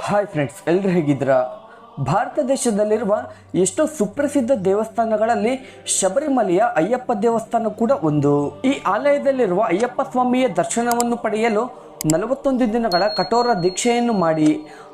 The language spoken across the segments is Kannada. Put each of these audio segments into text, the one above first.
ಹಾಯ್ ಫ್ರೆಂಡ್ಸ್, ಎಲ್ಲರೂ ಹೇಗಿದ್ದೀರಾ? ಭಾರತ ದೇಶದಲ್ಲಿರುವ ಎಷ್ಟೋ ಸುಪ್ರಸಿದ್ಧ ದೇವಸ್ಥಾನಗಳಲ್ಲಿ ಶಬರಿಮಲೆಯ ಅಯ್ಯಪ್ಪ ದೇವಸ್ಥಾನ ಕೂಡ ಒಂದು. ಈ ಆಲಯದಲ್ಲಿರುವ ಅಯ್ಯಪ್ಪ ಸ್ವಾಮಿಯ ದರ್ಶನವನ್ನು ಪಡೆಯಲು 41 ದಿನಗಳ ಕಠೋರ ದೀಕ್ಷೆಯನ್ನು ಮಾಡಿ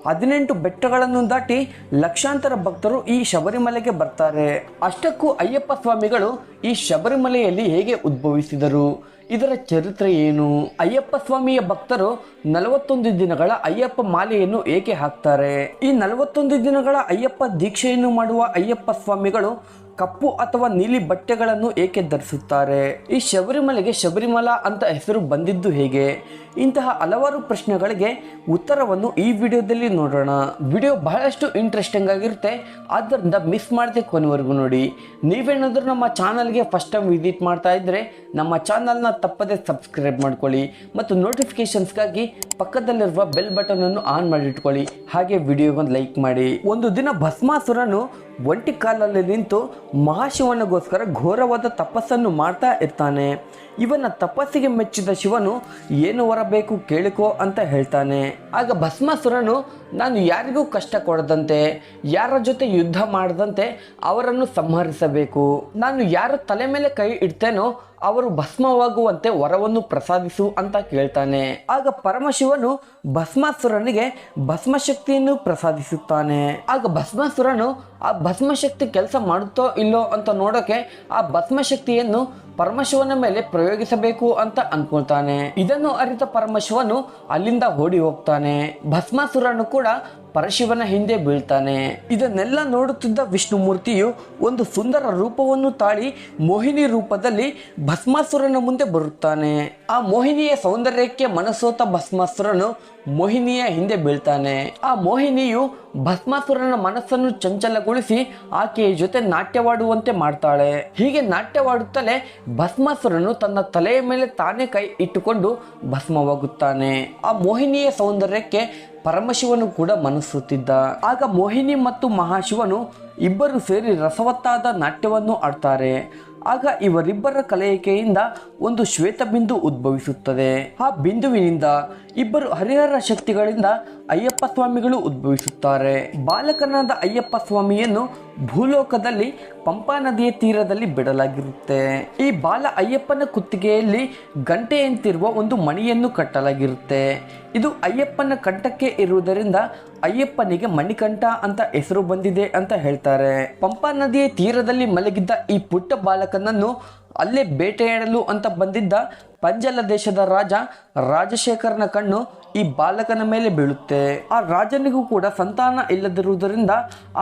18 ಬೆಟ್ಟಗಳನ್ನು ದಾಟಿ ಲಕ್ಷಾಂತರ ಭಕ್ತರು ಈ ಶಬರಿಮಲೆಗೆ ಬರ್ತಾರೆ. ಅಷ್ಟಕ್ಕೂ ಅಯ್ಯಪ್ಪ ಸ್ವಾಮಿಗಳು ಈ ಶಬರಿಮಲೆಯಲ್ಲಿ ಹೇಗೆ ಉದ್ಭವಿಸಿದರು, ಇದರ ಚರಿತ್ರೆ ಏನು? ಅಯ್ಯಪ್ಪ ಸ್ವಾಮಿಯ ಭಕ್ತರು 41 ದಿನಗಳ ಅಯ್ಯಪ್ಪ ಮಾಲೆಯನ್ನು ಏಕೆ ಹಾಕ್ತಾರೆ? ಈ 41 ದಿನಗಳ ಅಯ್ಯಪ್ಪ ದೀಕ್ಷೆಯನ್ನು ಮಾಡುವ ಅಯ್ಯಪ್ಪ ಸ್ವಾಮಿಗಳು ಕಪ್ಪು ಅಥವಾ ನೀಲಿ ಬಟ್ಟೆಗಳನ್ನು ಏಕೆ ಧರಿಸುತ್ತಾರೆ? ಈ ಶಬರಿಮಲೆಗೆ ಶಬರಿಮಲಾ ಅಂತ ಹೆಸರು ಬಂದಿದ್ದು ಹೇಗೆ? ಇಂತಹ ಹಲವಾರು ಪ್ರಶ್ನೆಗಳಿಗೆ ಉತ್ತರವನ್ನು ಈ ವಿಡಿಯೋದಲ್ಲಿ ನೋಡೋಣ. ವಿಡಿಯೋ ಬಹಳಷ್ಟು ಇಂಟ್ರೆಸ್ಟಿಂಗ್ ಆಗಿರುತ್ತೆ, ಆದ್ದರಿಂದ ಮಿಸ್ ಮಾಡದೆ ಕೊನೆವರೆಗೂ ನೋಡಿ. ನೀವೇನಾದರೂ ನಮ್ಮ ಚಾನಲ್ಗೆ ಫಸ್ಟ್ ಟೈಮ್ ವಿಸಿಟ್ ಮಾಡ್ತಾ ಇದ್ದರೆ ನಮ್ಮ ಚಾನಲ್ನ ತಪ್ಪದೆ ಸಬ್ಸ್ಕ್ರೈಬ್ ಮಾಡ್ಕೊಳ್ಳಿ ಮತ್ತು ನೋಟಿಫಿಕೇಶನ್ಸ್ಗಾಗಿ ಪಕ್ಕದಲ್ಲಿರುವ ಬೆಲ್ ಬಟನ್ ಅನ್ನು ಆನ್ ಮಾಡಿಟ್ಕೊಳ್ಳಿ. ಹಾಗೆ ವಿಡಿಯೋಗೊಂದು ಲೈಕ್ ಮಾಡಿ. ಒಂದು ದಿನ ಭಸ್ಮಾಸುರನು ಒಂಟಿ ಕಾಲಲ್ಲಿ ನಿಂತು ಮಹಾಶಿವನಿಗೋಸ್ಕರ ಘೋರವಾದ ತಪಸ್ಸನ್ನು ಮಾಡ್ತಾ ಇರ್ತಾನೆ. ಇವನ ತಪಸ್ಸಿಗೆ ಮೆಚ್ಚಿದ ಶಿವನು ಏನು ಹೊರಬೇಕು ಕೇಳಿಕೋ ಅಂತ ಹೇಳ್ತಾನೆ. ಆಗ ಭಸ್ಮಾಸುರನು, ನಾನು ಯಾರಿಗೂ ಕಷ್ಟ ಕೊಡದಂತೆ, ಯಾರ ಜೊತೆ ಯುದ್ಧ ಮಾಡದಂತೆ ಅವರನ್ನು ಸಂಹರಿಸಬೇಕು. ನಾನು ಯಾರ ತಲೆ ಮೇಲೆ ಕೈ ಇಡ್ತೇನೋ ಅವರು ಭಸ್ಮವಾಗುವಂತೆ ವರವನ್ನು ಪ್ರಸಾದಿಸು ಅಂತ ಕೇಳ್ತಾನೆ. ಆಗ ಪರಮಶಿವನು ಭಸ್ಮಾಸುರನಿಗೆ ಭಸ್ಮಶಕ್ತಿಯನ್ನು ಪ್ರಸಾದಿಸುತ್ತಾನೆ. ಆಗ ಭಸ್ಮಾಸುರನು ಆ ಭಸ್ಮಶಕ್ತಿ ಕೆಲಸ ಮಾಡುತ್ತೋ ಇಲ್ಲೋ ಅಂತ ನೋಡೋಕೆ ಆ ಭಸ್ಮಶಕ್ತಿಯನ್ನು ಪರಮಶಿವನ ಮೇಲೆ ಪ್ರಯೋಗಿಸಬೇಕು ಅಂತ ಅನ್ಕೊಳ್ತಾನೆ. ಇದನ್ನು ಅರಿತ ಪರಮಶಿವನು ಅಲ್ಲಿಂದ ಓಡಿ ಹೋಗ್ತಾನೆ. ಭಸ್ಮಾಸುರನು ಕೂಡ ಪರಶಿವನ ಹಿಂದೆ ಬೀಳ್ತಾನೆ. ಇದನ್ನೆಲ್ಲ ನೋಡುತ್ತಿದ್ದ ವಿಷ್ಣುಮೂರ್ತಿಯು ಒಂದು ಸುಂದರ ರೂಪವನ್ನು ತಾಳಿ ಮೋಹಿನಿ ರೂಪದಲ್ಲಿ ಭಸ್ಮಾಸುರನ ಮುಂದೆ ಬರುತ್ತಾನೆ. ಆ ಮೋಹಿನಿಯ ಸೌಂದರ್ಯಕ್ಕೆ ಮನಸೋತ ಭಸ್ಮಾಸುರನು ಮೋಹಿನಿಯ ಹಿಂದೆ ಬೀಳ್ತಾನೆ. ಆ ಮೋಹಿನಿಯು ಭಸ್ಮಾಸುರನ ಮನಸ್ಸನ್ನು ಚಂಚಲಗೊಳಿಸಿ ಆಕೆಯ ಜೊತೆ ನಾಟ್ಯವಾಡುವಂತೆ ಮಾಡ್ತಾಳೆ. ಹೀಗೆ ನಾಟ್ಯವಾಡುತ್ತಲೇ ಭಸ್ಮಾಸುರನು ತನ್ನ ತಲೆಯ ಮೇಲೆ ತಾನೇ ಕೈ ಇಟ್ಟುಕೊಂಡು ಭಸ್ಮವಾಗುತ್ತಾನೆ. ಆ ಮೋಹಿನಿಯ ಸೌಂದರ್ಯಕ್ಕೆ ಪರಮಶಿವನು ಕೂಡ ಮನಸ್ಸುತ್ತಿದ್ದ. ಆಗ ಮೋಹಿನಿ ಮತ್ತು ಮಹಾಶಿವನು ಇಬ್ಬರು ಸೇರಿ ರಸವತ್ತಾದ ನಾಟ್ಯವನ್ನು ಆಡ್ತಾರೆ. ಆಗ ಇವರಿಬ್ಬರ ಕಲೆಯಿಕೆಯಿಂದ ಒಂದು ಶ್ವೇತ ಬಿಂದು ಉದ್ಭವಿಸುತ್ತದೆ. ಆ ಬಿಂದುವಿನಿಂದ ಇಬ್ಬರು ಹರಿಹರ ಶಕ್ತಿಗಳಿಂದ ಅಯ್ಯಪ್ಪ ಸ್ವಾಮಿಗಳು ಉದ್ಭವಿಸುತ್ತಾರೆ. ಬಾಲಕನಾದ ಅಯ್ಯಪ್ಪ ಸ್ವಾಮಿಯನ್ನು ಭೂಲೋಕದಲ್ಲಿ ಪಂಪಾ ನದಿಯ ತೀರದಲ್ಲಿ ಬಿಡಲಾಗಿರುತ್ತೆ. ಈ ಬಾಲ ಅಯ್ಯಪ್ಪನ ಕುತ್ತಿಗೆಯಲ್ಲಿ ಗಂಟೆಯಂತಿರುವ ಒಂದು ಮಣಿಯನ್ನು ಕಟ್ಟಲಾಗಿರುತ್ತೆ. ಇದು ಅಯ್ಯಪ್ಪನ ಕಂಠಕ್ಕೆ ಇರುವುದರಿಂದ ಅಯ್ಯಪ್ಪನಿಗೆ ಮಣಿಕಂಠ ಅಂತ ಹೆಸರು ಬಂದಿದೆ ಅಂತ ಹೇಳ್ತಾರೆ. ಪಂಪಾ ನದಿಯ ತೀರದಲ್ಲಿ ಮಲಗಿದ್ದ ಈ ಪುಟ್ಟ ಬಾಲಕನನ್ನು ಅಲ್ಲೇ ಬೇಟೆಯಾಡಲು ಅಂತ ಬಂದಿದ್ದ ಪಂಜಲ ದೇಶದ ರಾಜ ರಾಜಶೇಖರನ ಕಣ್ಣು ಈ ಬಾಲಕನ ಮೇಲೆ ಬೀಳುತ್ತೆ. ಆ ರಾಜನಿಗೂ ಕೂಡ ಸಂತಾನ ಇಲ್ಲದಿರುವುದರಿಂದ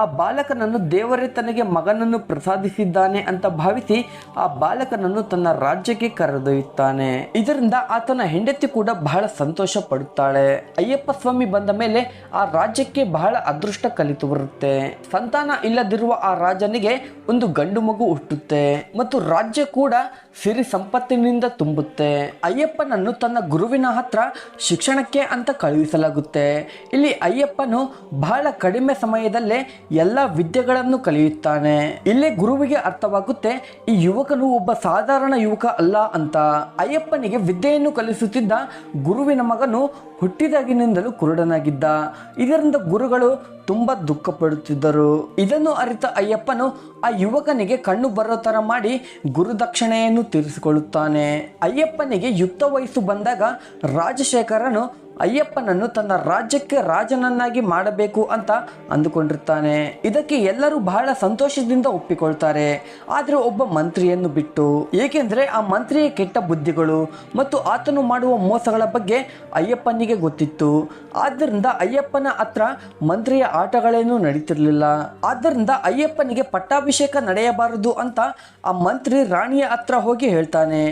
ಆ ಬಾಲಕನನ್ನು ದೇವರೇ ತನಗೆ ಮಗನನ್ನು ಪ್ರಸಾದಿಸಿದ್ದಾನೆ ಅಂತ ಭಾವಿಸಿ ಆ ಬಾಲಕನನ್ನು ತನ್ನ ರಾಜ್ಯಕ್ಕೆ ಕರೆದೊಯ್ಯುತ್ತಾನೆ. ಇದರಿಂದ ಆತನ ಹೆಂಡತಿ ಕೂಡ ಬಹಳ ಸಂತೋಷ ಪಡುತ್ತಾಳೆ. ಅಯ್ಯಪ್ಪ ಸ್ವಾಮಿ ಬಂದ ಮೇಲೆ ಆ ರಾಜ್ಯಕ್ಕೆ ಬಹಳ ಅದೃಷ್ಟ ಕಲಿತು ಬರುತ್ತೆ. ಸಂತಾನ ಇಲ್ಲದಿರುವ ಆ ರಾಜನಿಗೆ ಒಂದು ಗಂಡು ಮಗು ಹುಟ್ಟುತ್ತೆ ಮತ್ತು ರಾಜ್ಯ ಕೂಡ ಸಿರಿ ಸಂಪತ್ತಿನಿಂದ ತುಂಬುತ್ತೆ. ಅಯ್ಯಪ್ಪನನ್ನು ತನ್ನ ಗುರುವಿನ ಹತ್ರ ಶಿಕ್ಷಣಕ್ಕೆ ಅಂತ ಕಳುಹಿಸಲಾಗುತ್ತೆ. ಇಲ್ಲಿ ಅಯ್ಯಪ್ಪನು ಬಹಳ ಕಡಿಮೆ ಸಮಯದಲ್ಲೇ ಎಲ್ಲ ವಿದ್ಯೆಗಳನ್ನು ಕಲಿಯುತ್ತಾನೆ. ಇಲ್ಲೇ ಗುರುವಿಗೆ ಅರ್ಥವಾಗುತ್ತೆ ಈ ಯುವಕನು ಒಬ್ಬ ಸಾಧಾರಣ ಯುವಕ ಅಲ್ಲ ಅಂತ. ಅಯ್ಯಪ್ಪನಿಗೆ ವಿದ್ಯೆಯನ್ನು ಕಲಿಸುತ್ತಿದ್ದ ಗುರುವಿನ ಮಗನು ಹುಟ್ಟಿದಾಗಿನಿಂದಲೂ ಕುರುಡನಾಗಿದ್ದ. ಇದರಿಂದ ಗುರುಗಳು ತುಂಬಾ ದುಃಖ ಪಡುತ್ತಿದ್ದರು. ಇದನ್ನು ಅರಿತ ಅಯ್ಯಪ್ಪನು ಆ ಯುವಕನಿಗೆ ಕಣ್ಣು ಬರೋ ತರ ಮಾಡಿ ಗುರುದಕ್ಷಿಣೆಯನ್ನು ತೀರಿಸಿಕೊಳ್ಳುತ್ತಾನೆ. ಅಯ್ಯಪ್ಪನಿಗೆ ಯುಕ್ತ ವಯಸ್ಸು ಬಂದಾಗ ರಾಜಶೇಖರನು ಅಯ್ಯಪ್ಪನನ್ನು ತನ್ನ ರಾಜ್ಯಕ್ಕೆ ರಾಜನನ್ನಾಗಿ ಮಾಡಬೇಕು ಅಂತ ಅಂದುಕೊಂಡಿರ್ತಾನೆ. ಇದಕ್ಕೆ ಎಲ್ಲರೂ ಬಹಳ ಸಂತೋಷದಿಂದ ಒಪ್ಪಿಕೊಳ್ತಾರೆ, ಆದರೆ ಒಬ್ಬ ಮಂತ್ರಿಯನ್ನು ಬಿಟ್ಟು. ಏಕೆಂದರೆ ಆ ಮಂತ್ರಿಯ ಕೆಟ್ಟ ಬುದ್ಧಿಗಳು ಮತ್ತು ಆತನು ಮಾಡುವ ಮೋಸಗಳ ಬಗ್ಗೆ ಅಯ್ಯಪ್ಪನಿಗೆ ಗೊತ್ತಿತ್ತು. ಆದ್ದರಿಂದ ಅಯ್ಯಪ್ಪನ ಹತ್ರ ಮಂತ್ರಿಯ ಆಟಗಳೇನೂ ನಡೀತಿರ್ಲಿಲ್ಲ. ಆದ್ದರಿಂದ ಅಯ್ಯಪ್ಪನಿಗೆ ಪಟ್ಟಾಭಿಷೇಕ ನಡೆಯಬಾರದು ಅಂತ ಆ ಮಂತ್ರಿ ರಾಣಿಯ ಹತ್ರ ಹೋಗಿ ಹೇಳ್ತಾನೆ,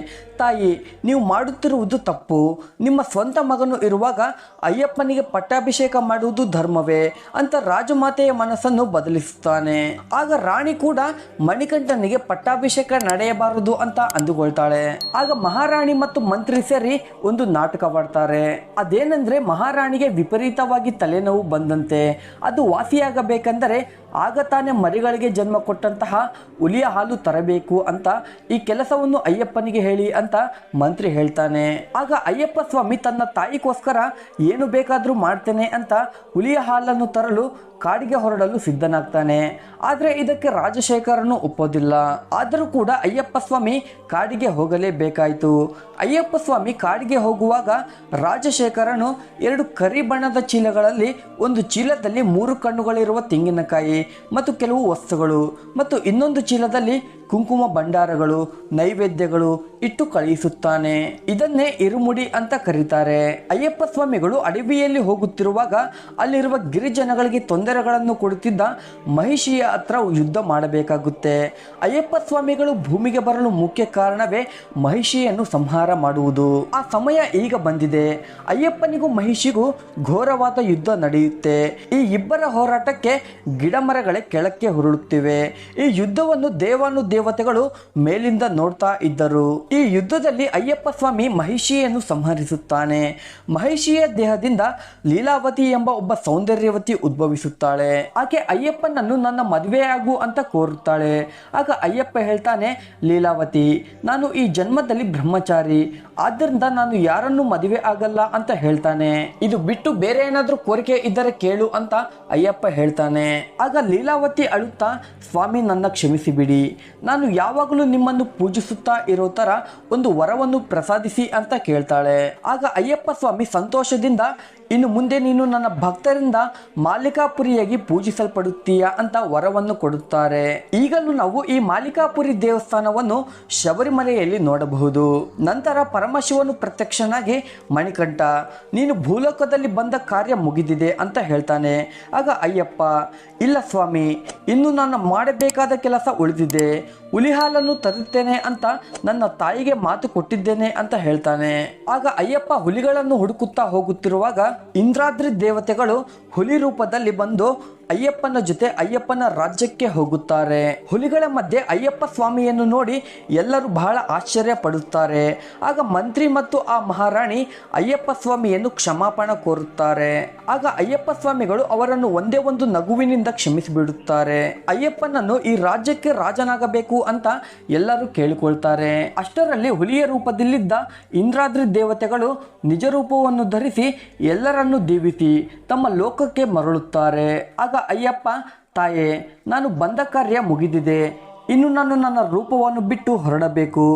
ತಾಯಿ, ನೀವು ಮಾಡುತ್ತಿರುವುದು ತಪ್ಪು. ನಿಮ್ಮ ಸ್ವಂತ ಮಗನು ಇರುವಾಗ ಅಯ್ಯಪ್ಪನಿಗೆ ಪಟ್ಟಾಭಿಷೇಕ ಮಾಡುವುದು ಧರ್ಮವೇ ಅಂತ ರಾಜಮಾತೆಯ ಮನಸ್ಸನ್ನು ಬದಲಿಸುತ್ತಾನೆ. ಆಗ ರಾಣಿ ಕೂಡ ಮಣಿಕಂಠನಿಗೆ ಪಟ್ಟಾಭಿಷೇಕ ನಡೆಯಬಾರದು ಅಂತ ಅಂದುಕೊಳ್ತಾಳೆ. ಆಗ ಮಹಾರಾಣಿ ಮತ್ತು ಮಂತ್ರಿ ಸೇರಿ ಒಂದು ನಾಟಕವಾಡ್ತಾರೆ. ಅದೇನೆಂದ್ರೆ ಮಹಾರಾಣಿಗೆ ವಿಪರೀತವಾಗಿ ತಲೆನೋವು ಬಂದಂತೆ. ಅದು ವಾಸಿಯಾಗಬೇಕೆಂದರೆ ಆಗ ತಾನೇ ಮರಿಗಳಿಗೆ ಜನ್ಮ ಕೊಟ್ಟಂತಹ ಹುಲಿಯ ಹಾಲು ತರಬೇಕು ಅಂತ ಈ ಕೆಲಸವನ್ನು ಅಯ್ಯಪ್ಪನಿಗೆ ಹೇಳಿ ಅಂತ ಮಂತ್ರಿ ಹೇಳ್ತಾನೆ. ಆಗ ಅಯ್ಯಪ್ಪ ಸ್ವಾಮಿ ತನ್ನ ತಾಯಿಗೋಸ್ಕರ ಏನು ಬೇಕಾದರೂ ಮಾಡ್ತೇನೆ ಅಂತ ಹುಲಿಯ ಹಾಲನ್ನು ತರಲು ಕಾಡಿಗೆ ಹೊರಡಲು ಸಿದ್ಧನಾಗ್ತಾನೆ. ಆದರೆ ಇದಕ್ಕೆ ರಾಜಶೇಖರನು ಒಪ್ಪೋದಿಲ್ಲ. ಆದರೂ ಕೂಡ ಅಯ್ಯಪ್ಪ ಸ್ವಾಮಿ ಕಾಡಿಗೆ ಹೋಗಲೇಬೇಕಾಯಿತು. ಅಯ್ಯಪ್ಪ ಸ್ವಾಮಿ ಕಾಡಿಗೆ ಹೋಗುವಾಗ ರಾಜಶೇಖರನು 2 ಕರಿ ಬಣ್ಣದ ಚೀಲಗಳಲ್ಲಿ, ಒಂದು ಚೀಲದಲ್ಲಿ 3 ಕಣ್ಣುಗಳಿರುವ ತೆಂಗಿನಕಾಯಿ ಮತ್ತು ಕೆಲವು ವಸ್ತುಗಳು, ಮತ್ತು ಇನ್ನೊಂದು ಚೀಲದಲ್ಲಿ ಕುಂಕುಮ ಭಂಡಾರಗಳು, ನೈವೇದ್ಯಗಳು ಇಟ್ಟು ಕಳುಹಿಸುತ್ತಾನೆ. ಇದನ್ನೇ ಇರುಮುಡಿ ಅಂತ ಕರೀತಾರೆ. ಅಯ್ಯಪ್ಪ ಸ್ವಾಮಿಗಳು ಅಡವಿಯಲ್ಲಿ ಹೋಗುತ್ತಿರುವಾಗ ಅಲ್ಲಿರುವ ಗಿರಿಜನಗಳಿಗೆ ತೊಂದರೆಗಳನ್ನು ಕೊಡುತ್ತಿದ್ದ ಮಹಿಷಿಯ ಹತ್ರ ಯುದ್ಧ ಮಾಡಬೇಕಾಗುತ್ತೆ. ಅಯ್ಯಪ್ಪ ಸ್ವಾಮಿಗಳು ಭೂಮಿಗೆ ಬರಲು ಮುಖ್ಯ ಕಾರಣವೇ ಮಹಿಷಿಯನ್ನು ಸಂಹಾರ ಮಾಡುವುದು. ಆ ಸಮಯ ಈಗ ಬಂದಿದೆ. ಅಯ್ಯಪ್ಪನಿಗೂ ಮಹಿಷಿಗೂ ಘೋರವಾದ ಯುದ್ಧ ನಡೆಯುತ್ತೆ. ಈ ಇಬ್ಬರ ಹೋರಾಟಕ್ಕೆ ಗಿಡಮರಗಳೇ ಕೆಳಕ್ಕೆ ಹುರುಳುತ್ತಿವೆ. ಈ ಯುದ್ಧವನ್ನು ದೇವತೆಗಳು ಮೇಲಿಂದ ನೋಡ್ತಾ ಇದ್ದರು. ಈ ಯುದ್ಧದಲ್ಲಿ ಅಯ್ಯಪ್ಪ ಸ್ವಾಮಿ ಮಹಿಷಿಯನ್ನು ಸಂಹರಿಸುತ್ತಾನೆ. ಮಹಿಷಿಯ ದೇಹದಿಂದ ಲೀಲಾವತಿ ಎಂಬ ಒಬ್ಬ ಸೌಂದರ್ಯವತಿ ಉದ್ಭವಿಸುತ್ತಾಳೆ. ಆಕೆ ಅಯ್ಯಪ್ಪನನ್ನು ನನ್ನ ಮದುವೆಯಾಗು ಅಂತ ಕೋರುತ್ತಾಳೆ. ಆಗ ಅಯ್ಯಪ್ಪ ಹೇಳ್ತಾನೆ, ಲೀಲಾವತಿ, ನಾನು ಈ ಜನ್ಮದಲ್ಲಿ ಬ್ರಹ್ಮಚಾರಿ, ಆದ್ದರಿಂದ ನಾನು ಯಾರನ್ನು ಮದುವೆ ಆಗಲ್ಲ ಅಂತ ಹೇಳ್ತಾನೆ. ಇದು ಬಿಟ್ಟು ಬೇರೆ ಏನಾದ್ರೂ ಕೋರಿಕೆ ಇದ್ದರೆ ಕೇಳು ಅಂತ ಅಯ್ಯಪ್ಪ ಹೇಳ್ತಾನೆ. ಆಗ ಲೀಲಾವತಿ ಅಳುತ್ತಾ, ಸ್ವಾಮಿ ನನ್ನ ಕ್ಷಮಿಸಿ ಬಿಡಿ, ನಾನು ಯಾವಾಗಲೂ ನಿಮ್ಮನ್ನು ಪೂಜಿಸುತ್ತಾ ಇರೋ ತರ ಒಂದು ವರವನ್ನು ಪ್ರಸಾದಿಸಿ ಅಂತ ಕೇಳ್ತಾಳೆ. ಆಗ ಅಯ್ಯಪ್ಪ ಸ್ವಾಮಿ ಸಂತೋಷದಿಂದ, ಇನ್ನು ಮುಂದೆ ನೀನು ನನ್ನ ಭಕ್ತರಿಂದ ಮಾಲಿಕಾಪುರಿಯಾಗಿ ಪೂಜಿಸಲ್ಪಡುತ್ತೀಯ ಅಂತ ವರವನ್ನು ಕೊಡುತ್ತಾರೆ. ಈಗಲೂ ನಾವು ಈ ಮಾಲಿಕಾಪುರಿ ದೇವಸ್ಥಾನವನ್ನು ಶಬರಿಮಲೆಯಲ್ಲಿ ನೋಡಬಹುದು. ನಂತರ ಪರಮಶಿವನು ಪ್ರತ್ಯಕ್ಷನಾಗಿ, ಮಣಿಕಂಠ, ನೀನು ಭೂಲೋಕದಲ್ಲಿ ಬಂದ ಕಾರ್ಯ ಮುಗಿದಿದೆ ಅಂತ ಹೇಳ್ತಾನೆ. ಆಗ ಅಯ್ಯಪ್ಪ, ಇಲ್ಲ ಸ್ವಾಮಿ, ಇನ್ನು ನಾನು ಮಾಡಬೇಕಾದ ಕೆಲಸ ಉಳಿದಿದೆ. ಹುಲಿ ಹಾಲನ್ನು ತರುತ್ತೇನೆ ಅಂತ ನನ್ನ ತಾಯಿಗೆ ಮಾತು ಕೊಟ್ಟಿದ್ದೇನೆ ಅಂತ ಹೇಳ್ತಾನೆ. ಆಗ ಅಯ್ಯಪ್ಪ ಹುಲಿಗಳನ್ನು ಹುಡುಕುತ್ತಾ ಹೋಗುತ್ತಿರುವಾಗ ಇಂದ್ರಾದ್ರಿ ದೇವತೆಗಳು ಹುಲಿ ರೂಪದಲ್ಲಿ ಬಂದು ಅಯ್ಯಪ್ಪನ ಜೊತೆ ಅಯ್ಯಪ್ಪನ ರಾಜ್ಯಕ್ಕೆ ಹೋಗುತ್ತಾರೆ. ಹುಲಿಗಳ ಮಧ್ಯೆ ಅಯ್ಯಪ್ಪ ಸ್ವಾಮಿಯನ್ನು ನೋಡಿ ಎಲ್ಲರೂ ಬಹಳ ಆಶ್ಚರ್ಯ ಪಡುತ್ತಾರೆ. ಆಗ ಮಂತ್ರಿ ಮತ್ತು ಆ ಮಹಾರಾಣಿ ಅಯ್ಯಪ್ಪ ಸ್ವಾಮಿಯನ್ನು ಕ್ಷಮಾಪಣೆ ಕೋರುತ್ತಾರೆ. ಆಗ ಅಯ್ಯಪ್ಪ ಸ್ವಾಮಿಗಳು ಅವರನ್ನು ಒಂದೇ ಒಂದು ನಗುವಿನಿಂದ ಕ್ಷಮಿಸಿಬಿಡುತ್ತಾರೆ. ಅಯ್ಯಪ್ಪನನ್ನು ಈ ರಾಜ್ಯಕ್ಕೆ ರಾಜನಾಗಬೇಕು ಅಂತ ಎಲ್ಲರೂ ಕೇಳಿಕೊಳ್ತಾರೆ. ಅಷ್ಟರಲ್ಲಿ ಹುಲಿಯ ರೂಪದಲ್ಲಿದ್ದ ಇಂದ್ರಾದ್ರಿ ದೇವತೆಗಳು ನಿಜ ರೂಪವನ್ನು ಧರಿಸಿ ಎಲ್ಲರನ್ನು ದೀವಿಸಿ ತಮ್ಮ ಲೋಕಕ್ಕೆ ಮರಳುತ್ತಾರೆ. ಆಗ ಅಯ್ಯಪ್ಪ, ತಾಯೇ, ನಾನು ಬಂದ ಕಾರ್ಯ ಮುಗಿದಿದೆ, ಇನ್ನು ನಾನು ನನ್ನ ರೂಪವನ್ನು ಬಿಟ್ಟು ಹೊರಡಬೇಕು.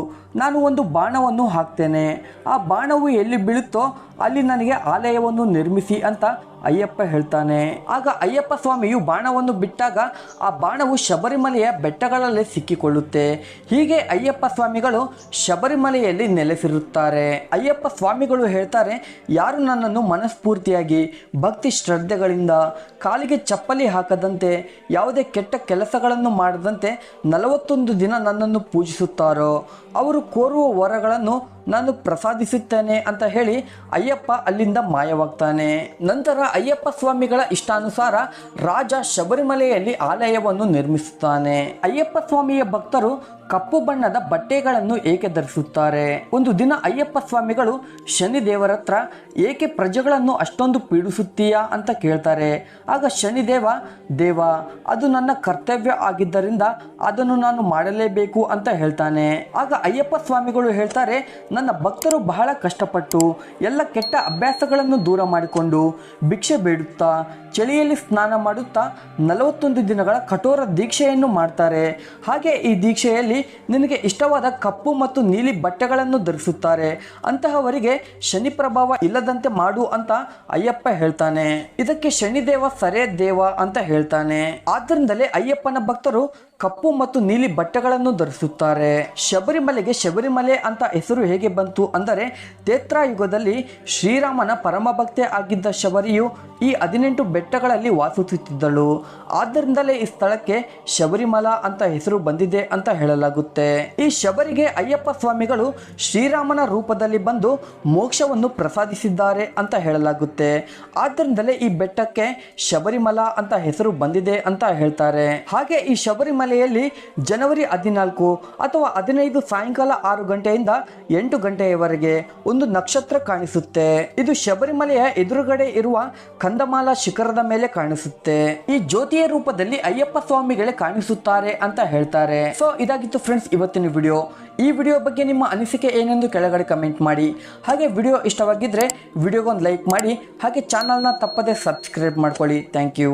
ನಾನು ಒಂದು ಬಾಣವನ್ನು ಹಾಕ್ತೇನೆ, ಆ ಬಾಣವು ಎಲ್ಲಿ ಬೀಳುತ್ತೋ ಅಲ್ಲಿ ನನಗೆ ಆಲಯವನ್ನು ನಿರ್ಮಿಸಿ ಅಂತ ಅಯ್ಯಪ್ಪ ಹೇಳ್ತಾನೆ. ಆಗ ಅಯ್ಯಪ್ಪ ಸ್ವಾಮಿಯು ಬಾಣವನ್ನು ಬಿಟ್ಟಾಗ ಆ ಬಾಣವು ಶಬರಿಮಲೆಯ ಬೆಟ್ಟಗಳಲ್ಲಿ ಸಿಕ್ಕಿಕೊಳ್ಳುತ್ತೆ. ಹೀಗೆ ಅಯ್ಯಪ್ಪ ಸ್ವಾಮಿಗಳು ಶಬರಿಮಲೆಯಲ್ಲಿ ನೆಲೆಸಿರುತ್ತಾರೆ. ಅಯ್ಯಪ್ಪ ಸ್ವಾಮಿಗಳು ಹೇಳ್ತಾರೆ, ಯಾರು ನನ್ನನ್ನು ಮನಸ್ಫೂರ್ತಿಯಾಗಿ ಭಕ್ತಿ ಶ್ರದ್ಧೆಗಳಿಂದ ಕಾಲಿಗೆ ಚಪ್ಪಲಿ ಹಾಕದಂತೆ ಯಾವುದೇ ಕೆಟ್ಟ ಕೆಲಸಗಳನ್ನು ಮಾಡದಂತೆ 41 ದಿನ ನನ್ನನ್ನು ಪೂಜಿಸುತ್ತಾರೋ ಅವರು ಕೋರುವ ವರಗಳನ್ನು ನಾನು ಪ್ರಸಾದಿಸುತ್ತೇನೆ ಅಂತ ಹೇಳಿ ಅಯ್ಯಪ್ಪ ಅಲ್ಲಿಂದ ಮಾಯವಾಗ್ತಾನೆ. ನಂತರ ಅಯ್ಯಪ್ಪ ಸ್ವಾಮಿಗಳ ಇಷ್ಟಾನುಸಾರ ರಾಜ ಶಬರಿಮಲೆಯಲ್ಲಿ ಆಲಯವನ್ನು ನಿರ್ಮಿಸುತ್ತಾನೆ. ಅಯ್ಯಪ್ಪ ಸ್ವಾಮಿಯ ಭಕ್ತರು ಕಪ್ಪು ಬಣ್ಣದ ಬಟ್ಟೆಗಳನ್ನು ಏಕೆ ಧರಿಸುತ್ತಾರೆ? ಒಂದು ದಿನ ಅಯ್ಯಪ್ಪ ಸ್ವಾಮಿಗಳು ಶನಿದೇವರ ಹತ್ರ, ಏಕೆ ಪ್ರಜೆಗಳನ್ನು ಅಷ್ಟೊಂದು ಪೀಡಿಸುತ್ತೀಯಾ ಅಂತ ಕೇಳ್ತಾರೆ. ಆಗ ಶನಿದೇವ, ದೇವ, ಅದು ನನ್ನ ಕರ್ತವ್ಯ ಆಗಿದ್ದರಿಂದ ಅದನ್ನು ನಾನು ಮಾಡಲೇಬೇಕು ಅಂತ ಹೇಳ್ತಾನೆ. ಆಗ ಅಯ್ಯಪ್ಪ ಸ್ವಾಮಿಗಳು ಹೇಳ್ತಾರೆ, ನನ್ನ ಭಕ್ತರು ಬಹಳ ಕಷ್ಟಪಟ್ಟು ಎಲ್ಲ ಕೆಟ್ಟ ಅಭ್ಯಾಸಗಳನ್ನು ದೂರ ಮಾಡಿಕೊಂಡು ಭಿಕ್ಷೆ ಬೇಡುತ್ತಾ ಚಳಿಯಲ್ಲಿ ಸ್ನಾನ ಮಾಡುತ್ತಾ 41 ದಿನಗಳ ಕಠೋರ ದೀಕ್ಷೆಯನ್ನು ಮಾಡ್ತಾರೆ. ಹಾಗೆ ಈ ದೀಕ್ಷೆಯಲ್ಲಿ ನಿನಗೆ ಇಷ್ಟವಾದ ಕಪ್ಪು ಮತ್ತು ನೀಲಿ ಬಟ್ಟೆಗಳನ್ನು ಧರಿಸುತ್ತಾರೆ. ಅಂತಹವರಿಗೆ ಶನಿ ಪ್ರಭಾವ ಇಲ್ಲದಂತೆ ಮಾಡು ಅಂತ ಅಯ್ಯಪ್ಪ ಹೇಳ್ತಾನೆ. ಇದಕ್ಕೆ ಶನಿದೇವ ಸರೇ ದೇವ ಅಂತ ಹೇಳ್ತಾನೆ. ಆದ್ದರಿಂದಲೇ ಅಯ್ಯಪ್ಪನ ಭಕ್ತರು ಕಪ್ಪು ಮತ್ತು ನೀಲಿ ಬಟ್ಟೆಗಳನ್ನು ಧರಿಸುತ್ತಾರೆ. ಶಬರಿಮಲೆಗೆ ಶಬರಿಮಲೆ ಅಂತ ಹೆಸರು ಹೇಗೆ ಬಂತು ಅಂದರೆ, ತ್ರೇತಾಯುಗದಲ್ಲಿ ಶ್ರೀರಾಮನ ಪರಮಭಕ್ತೆ ಆಗಿದ್ದ ಶಬರಿಯು ಈ 18 ಬೆಟ್ಟಗಳಲ್ಲಿ ವಾಸಿಸುತ್ತಿದ್ದಳು. ಆದ್ದರಿಂದಲೇ ಈ ಸ್ಥಳಕ್ಕೆ ಶಬರಿಮಲಾ ಅಂತ ಹೆಸರು ಬಂದಿದೆ ಅಂತ ಹೇಳಲಾಗುತ್ತೆ. ಈ ಶಬರಿಗೆ ಅಯ್ಯಪ್ಪ ಸ್ವಾಮಿಗಳು ಶ್ರೀರಾಮನ ರೂಪದಲ್ಲಿ ಬಂದು ಮೋಕ್ಷವನ್ನು ಪ್ರಸಾದಿಸಿದ್ದಾರೆ ಅಂತ ಹೇಳಲಾಗುತ್ತೆ. ಆದ್ದರಿಂದಲೇ ಈ ಬೆಟ್ಟಕ್ಕೆ ಶಬರಿಮಲಾ ಅಂತ ಹೆಸರು ಬಂದಿದೆ ಅಂತ ಹೇಳ್ತಾರೆ. ಹಾಗೆ ಈ ಶಬರಿಮಲೆ ಶಬರಿಮಲೆಯಲ್ಲಿ ಜನವರಿ 14 ಅಥವಾ 15 ಸಾಯಂಕಾಲ 6 ಗಂಟೆಯಿಂದ 8 ಗಂಟೆಯವರೆಗೆ ಒಂದು ನಕ್ಷತ್ರ ಕಾಣಿಸುತ್ತೆ. ಇದು ಶಬರಿಮಲೆಯ ಎದುರುಗಡೆ ಇರುವ ಕಂದಮಾಲ ಶಿಖರದ ಮೇಲೆ ಕಾಣಿಸುತ್ತೆ. ಈ ಜ್ಯೋತಿಯ ರೂಪದಲ್ಲಿ ಅಯ್ಯಪ್ಪ ಸ್ವಾಮಿಗಳೇ ಕಾಣಿಸುತ್ತಾರೆ ಅಂತ ಹೇಳ್ತಾರೆ. ಸೊ ಇದಾಗಿತ್ತು ಫ್ರೆಂಡ್ಸ್ ಇವತ್ತಿನ ವಿಡಿಯೋ. ಈ ವಿಡಿಯೋ ಬಗ್ಗೆ ನಿಮ್ಮ ಅನಿಸಿಕೆ ಏನೆಂದು ಕೆಳಗಡೆ ಕಮೆಂಟ್ ಮಾಡಿ. ಹಾಗೆ ವಿಡಿಯೋ ಇಷ್ಟವಾಗಿದ್ರೆ ವಿಡಿಯೋಗೊಂದು ಲೈಕ್ ಮಾಡಿ. ಹಾಗೆ ಚಾನಲ್ನ ತಪ್ಪದೆ ಸಬ್ಸ್ಕ್ರೈಬ್ ಮಾಡ್ಕೊಳ್ಳಿ. Thank you.